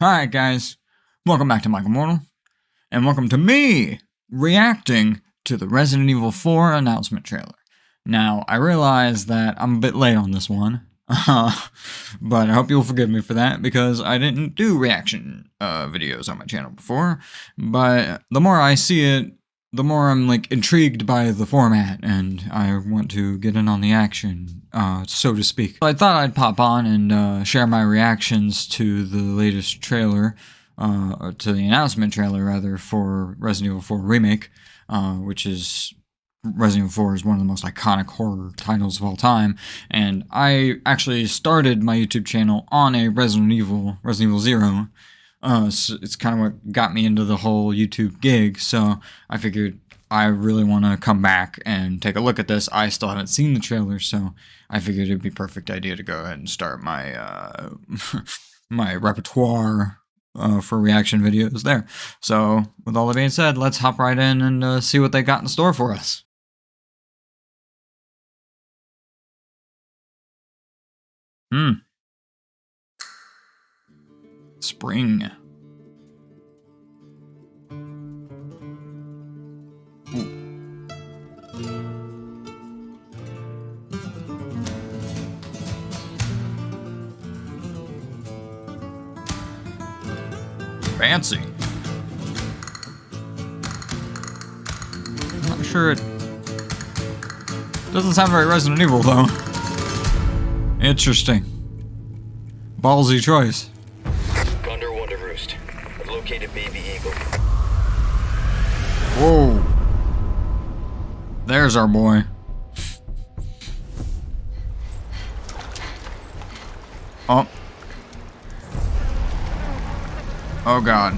Alright guys, welcome back to MichaelMortal, and welcome to me reacting to the Resident Evil 4 announcement trailer. Now, I realize that I'm a bit late on this one, but I hope you'll forgive me for that, because I didn't do reaction videos on my channel before, but the more I see it, the more I'm intrigued by the format, and I want to get in on the action, so to speak. I thought I'd pop on and share my reactions to the latest trailer, to the announcement trailer rather, for Resident Evil 4 Remake, which is Resident Evil 4 is one of the most iconic horror titles of all time, and I actually started my YouTube channel on a Resident Evil 0. So it's kind of what got me into the whole YouTube gig, so I figured I really want to come back and take a look at this. I still haven't seen the trailer, so I figured it'd be a perfect idea to go ahead and start my my repertoire for reaction videos there. So with all that being said, let's hop right in and see what they got in store for us. Spring. Fancy. Not sure it doesn't sound very Resident Evil though. Interesting. Ballsy choice. Condor Wonder Roost. I've located Baby Eagle. Whoa. There's our boy. Oh. Oh god.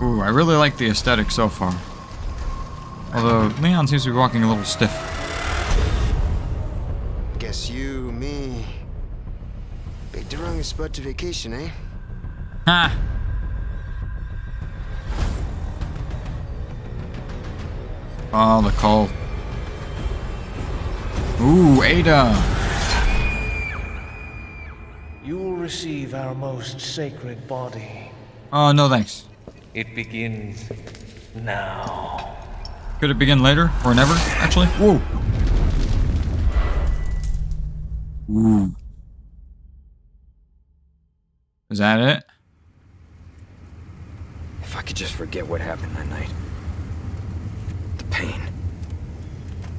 Ooh, I really like the aesthetic so far. Although, Leon seems to be walking a little stiff. Guess you, me, picked the wrong spot to vacation, eh? Ha! Oh, the cult. Ooh, Ada! You will receive our most sacred body. Oh, no thanks. It begins now. Could it begin later? Or never, actually? Whoa! Ooh. Is that it? If I could just forget what happened that night. The pain.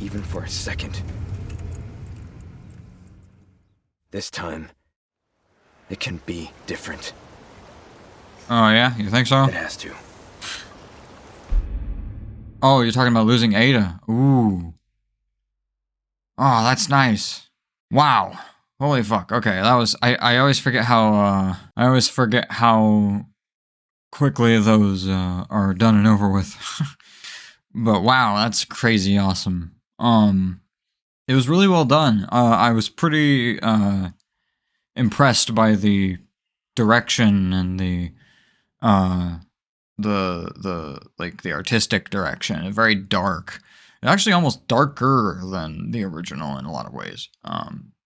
Even for a second. This time, it can be different. Oh yeah? You think so? It has to. Oh, you're talking about losing Ada. Ooh. Oh, that's nice. Wow. Holy fuck. Okay, that was... I always forget how, quickly those, are done and over with. But wow, that's crazy awesome. It was really well done. I was pretty, impressed by the direction and the artistic direction. Very dark. Actually almost darker than the original in a lot of ways.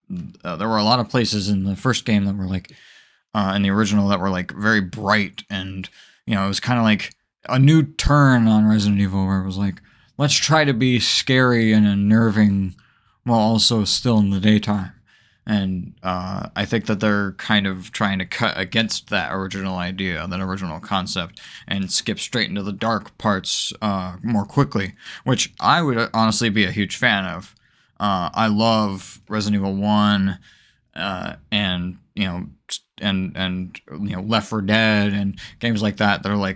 There were a lot of places in the first game that were in the original that were very bright, and it was kind of like a new turn on Resident Evil where it was let's try to be scary and unnerving while also still in the daytime. And I think that they're kind of trying to cut against that original idea, that original concept, and skip straight into the dark parts more quickly, which I would honestly be a huge fan of. I love Resident Evil 1, and Left 4 Dead and games like that that are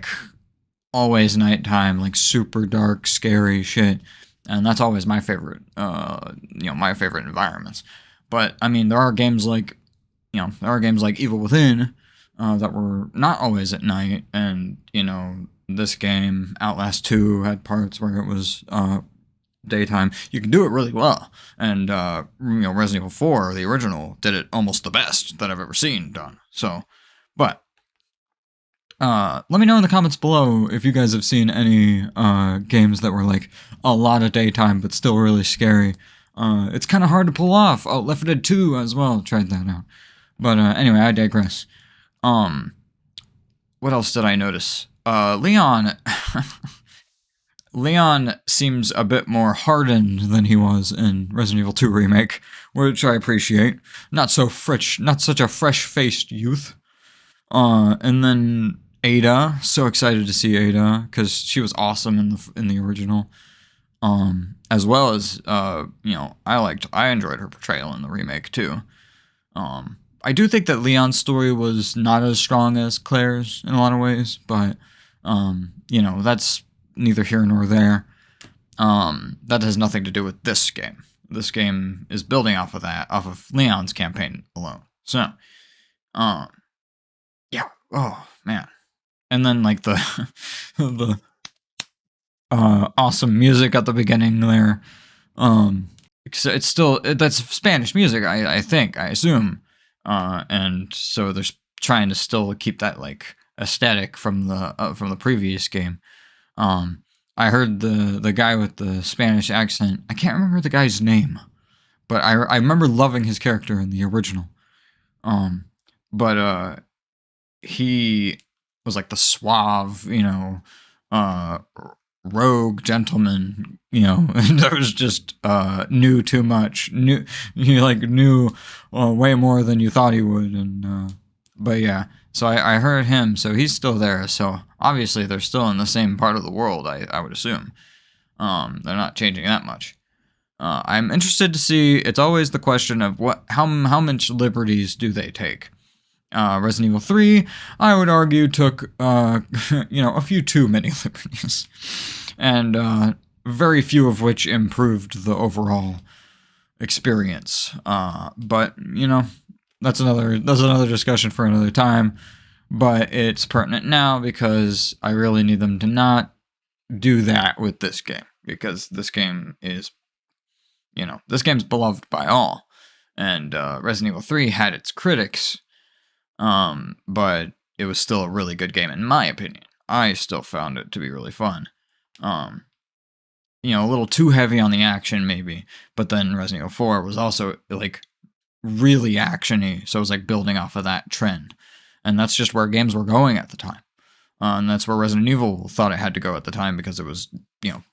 always nighttime, super dark, scary shit, and that's always my favorite. My favorite environments. But I mean, there are games like Evil Within that were not always at night, and this game, Outlast 2, had parts where it was daytime. You can do it really well, and Resident Evil 4, the original, did it almost the best that I've ever seen done. So, but let me know in the comments below if you guys have seen any games that were like a lot of daytime but still really scary. It's kind of hard to pull off. Oh, Left 4 Dead 2 as well. Tried that out. But anyway, I digress. What else did I notice? Leon. Leon seems a bit more hardened than he was in Resident Evil 2 Remake, which I appreciate. Not such a fresh-faced youth. And then Ada, so excited to see Ada because she was awesome in the original. As well as I enjoyed her portrayal in the remake too. I do think that Leon's story was not as strong as Claire's in a lot of ways, but that's neither here nor there. That has nothing to do with this game. This game is building off of Leon's campaign alone. So, yeah. Oh man. And then like the the awesome music at the beginning there. It's still that's Spanish music, I assume. And so they're trying to still keep that like aesthetic from the previous game. I heard the guy with the Spanish accent. I can't remember the guy's name, but I remember loving his character in the original. But he was like the suave, rogue gentleman, and that was just knew too much. Knew way more than you thought he would, and but yeah. So I heard him, so he's still there. So obviously they're still in the same part of the world, I would assume. They're not changing that much. I'm interested to see. It's always the question of how much liberties do they take. Resident Evil 3, I would argue, took a few too many liberties, and very few of which improved the overall experience. But that's another discussion for another time. But it's pertinent now because I really need them to not do that with this game, because this game is, this game's beloved by all, and Resident Evil 3 had its critics. But it was still a really good game in my opinion. I still found it to be really fun. A little too heavy on the action maybe, but then Resident Evil 4 was also like really actiony, so it was like building off of that trend. And that's just where games were going at the time. And that's where Resident Evil thought it had to go at the time because it was,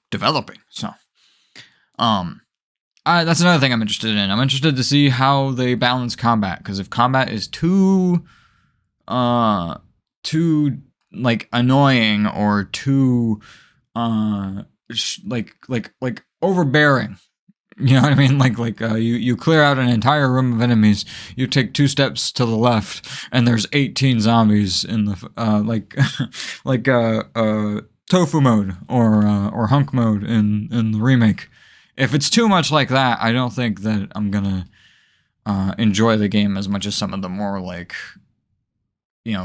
developing. So, that's another thing I'm interested in. I'm interested to see how they balance combat, because if combat is too like annoying or too like overbearing, you know what I mean? Like you clear out an entire room of enemies, you take 2 steps to the left, and there's 18 zombies in the like tofu mode or hunk mode in the remake. If it's too much like that, I don't think that I'm gonna enjoy the game as much as some of the more like,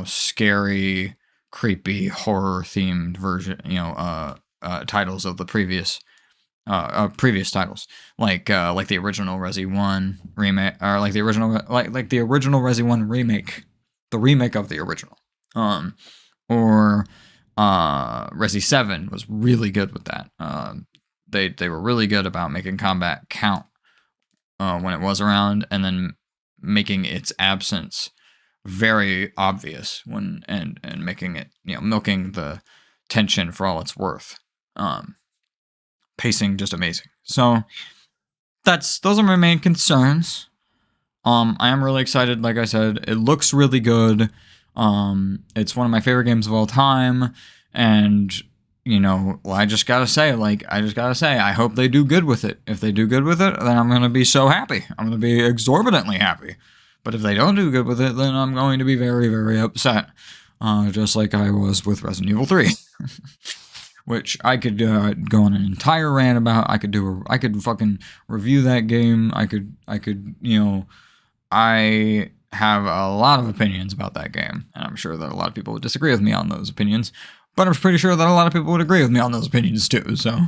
scary, creepy, horror-themed version, titles of the previous titles, like the original Resi 1 remake, or like the original Resi 1 remake, the remake of the original, or Resi 7 was really good with that. They were really good about making combat count when it was around, and then making its absence very obvious and making it, milking the tension for all it's worth. Pacing just amazing. So those are my main concerns. I am really excited. Like I said, it looks really good. It's one of my favorite games of all time, and I just gotta say, I hope they do good with it. If they do good with it, then I'm gonna be so happy. I'm gonna be exorbitantly happy. But if they don't do good with it, then I'm going to be very, very upset. Just like I was with Resident Evil 3. Which I could go on an entire rant about. I could fucking review that game. I have a lot of opinions about that game, and I'm sure that a lot of people would disagree with me on those opinions. But I'm pretty sure that a lot of people would agree with me on those opinions too. So,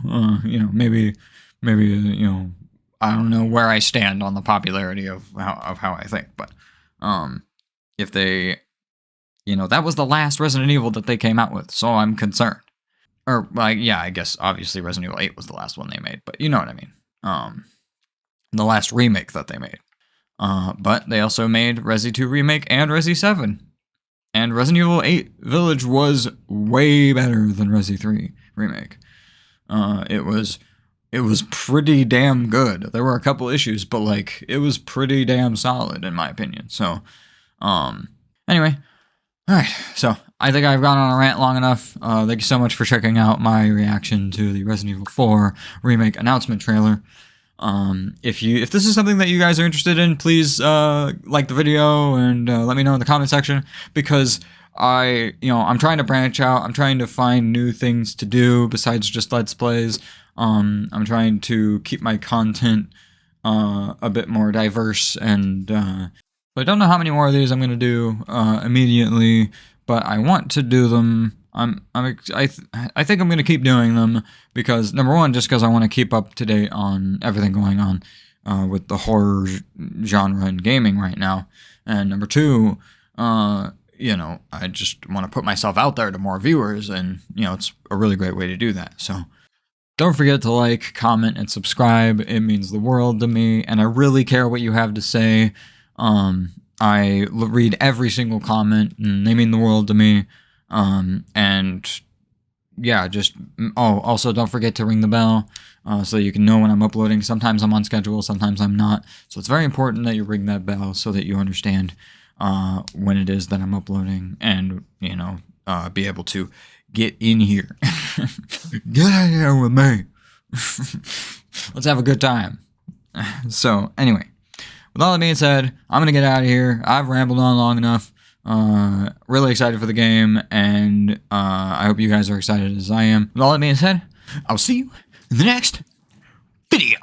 maybe, I don't know where I stand on the popularity of how I think. But if they that was the last Resident Evil that they came out with, so I'm concerned. Or, like, yeah, I guess obviously Resident Evil 8 was the last one they made, but you know what I mean. The last remake that they made. But they also made Resi 2 Remake and Resi 7. And Resident Evil 8 Village was way better than Resi 3 Remake. It was pretty damn good. There were a couple issues, but, like, it was pretty damn solid, in my opinion. So, anyway. Alright, so I think I've gone on a rant long enough. Thank you so much for checking out my reaction to the Resident Evil 4 Remake announcement trailer. If this is something that you guys are interested in, please like the video and let me know in the comment section, because I'm trying to branch out. I'm trying to find new things to do besides just Let's Plays. I'm trying to keep my content a bit more diverse, and I don't know how many more of these I'm going to do immediately, but I want to do them. I think I'm going to keep doing them because, number one, just because I want to keep up to date on everything going on with the horror genre in gaming right now. And number two, I just want to put myself out there to more viewers, and, it's a really great way to do that. So don't forget to like, comment, and subscribe. It means the world to me, and I really care what you have to say. I read every single comment, and they mean the world to me. And yeah, also don't forget to ring the bell, so you can know when I'm uploading. Sometimes I'm on schedule, sometimes I'm not. So it's very important that you ring that bell so that you understand, when it is that I'm uploading, and, be able to get in here. Get in here with me. Let's have a good time. So anyway, with all that being said, I'm going to get out of here. I've rambled on long enough. Really excited for the game, and I hope you guys are excited as I am. With all that being said, I'll see you in the next video.